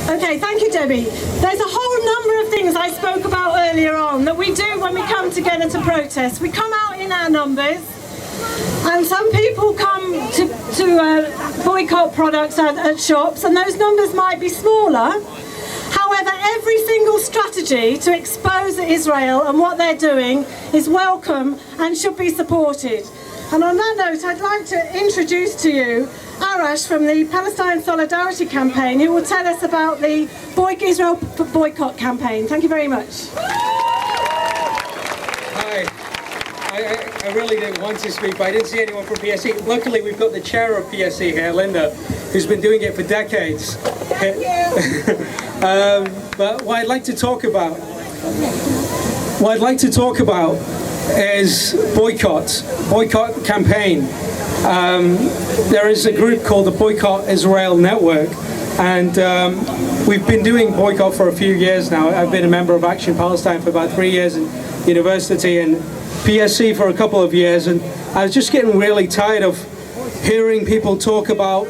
Okay, thank you, Debbie. There's a whole number of things I spoke about earlier on that we do when we come together to protest. We come out in our numbers, and some people come to boycott products at shops, and those numbers might be smaller. However, every single strategy to expose Israel and what they're doing is welcome and should be supported. And on that note, I'd like to introduce to you Arash from the Palestine Solidarity Campaign, who will tell us about the Israel Boycott Campaign. Thank you very much. Hi. I really didn't want to speak, but I didn't see anyone from PSE. Luckily, we've got the chair of PSE here, Linda, who's been doing it for decades. Thank you. But what I'd like to talk about, is boycott campaign. There is a group called the Boycott Israel Network, and we've been doing boycott for a few years now. I've been a member of Action Palestine for about 3 years in university, and PSC for a couple of years, and I was just getting really tired of hearing people talk about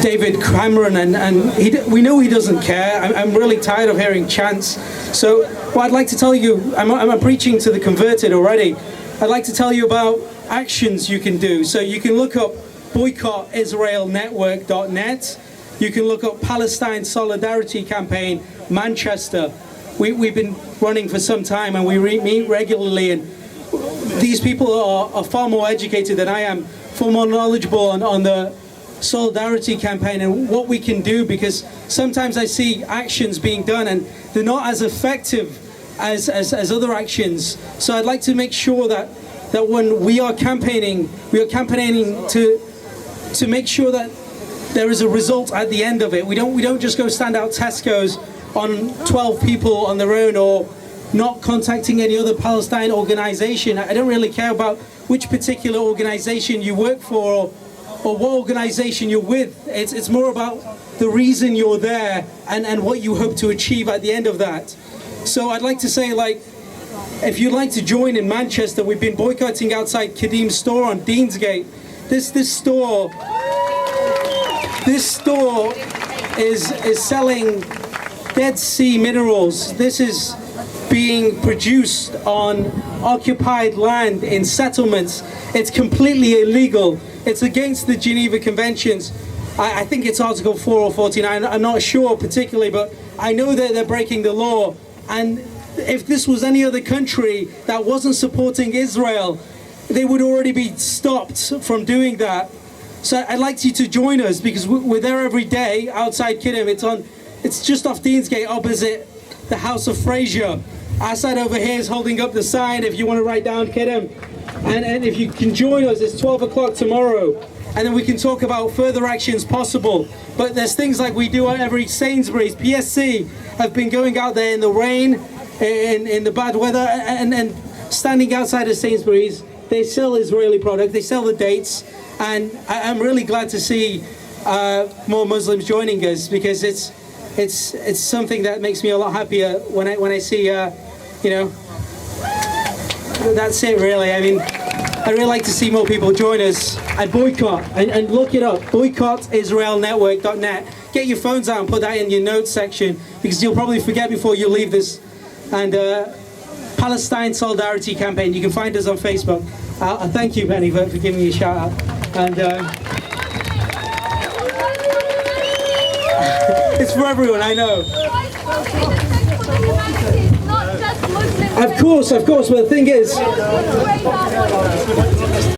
David Cameron, and we know he doesn't care. I'm really tired of hearing chants. So what I'd like to tell you, I'm preaching to the converted already. I'd like to tell you about actions you can do. So you can look up boycottisraelnetwork.net. You can look up Palestine Solidarity Campaign Manchester. We've been running for some time, and we meet regularly, and these people are far more educated than I am, far more knowledgeable on the solidarity campaign and what we can do, because sometimes I see actions being done and they're not as effective as other actions. So I'd like to make sure that when we are campaigning to make sure that there is a result at the end of it. We don't just go stand out Tesco's on 12 people on their own, or not contacting any other Palestine organization. I don't really care about which particular organization you work for or what organization you're with. It's more about the reason you're there and what you hope to achieve at the end of that. So I'd like to say, like, if you'd like to join in Manchester, we've been boycotting outside Kadim's store on Deansgate. This store is selling Dead Sea minerals. This is being produced on occupied land in settlements. It's completely illegal. It's against the Geneva Conventions. I think it's Article 4 or 49. I'm not sure particularly, but I know that they're breaking the law. And if this was any other country that wasn't supporting Israel, they would already be stopped from doing that. So I'd like you to join us, because we're there every day outside Kidham. It's just off Deansgate, opposite the House of Fraser. Our side over here is holding up the sign if you want to write down Kidham. And if you can join us, it's 12 o'clock tomorrow. And then we can talk about further actions possible. But there's things like we do at every Sainsbury's. PSC have been going out there in the rain, in the bad weather, and standing outside of Sainsbury's. They sell Israeli product, they sell the dates. And I'm really glad to see more Muslims joining us, because it's something that makes me a lot happier when I see, that's it really. I mean, I really like to see more people join us at boycott, and look it up, boycottisraelnetwork.net. Get your phones out and put that in your notes section, because you'll probably forget before you leave this. And Palestine Solidarity Campaign, you can find us on Facebook. Thank you, Penny, for giving me a shout out. And it's for everyone, I know. Of course, but the thing is...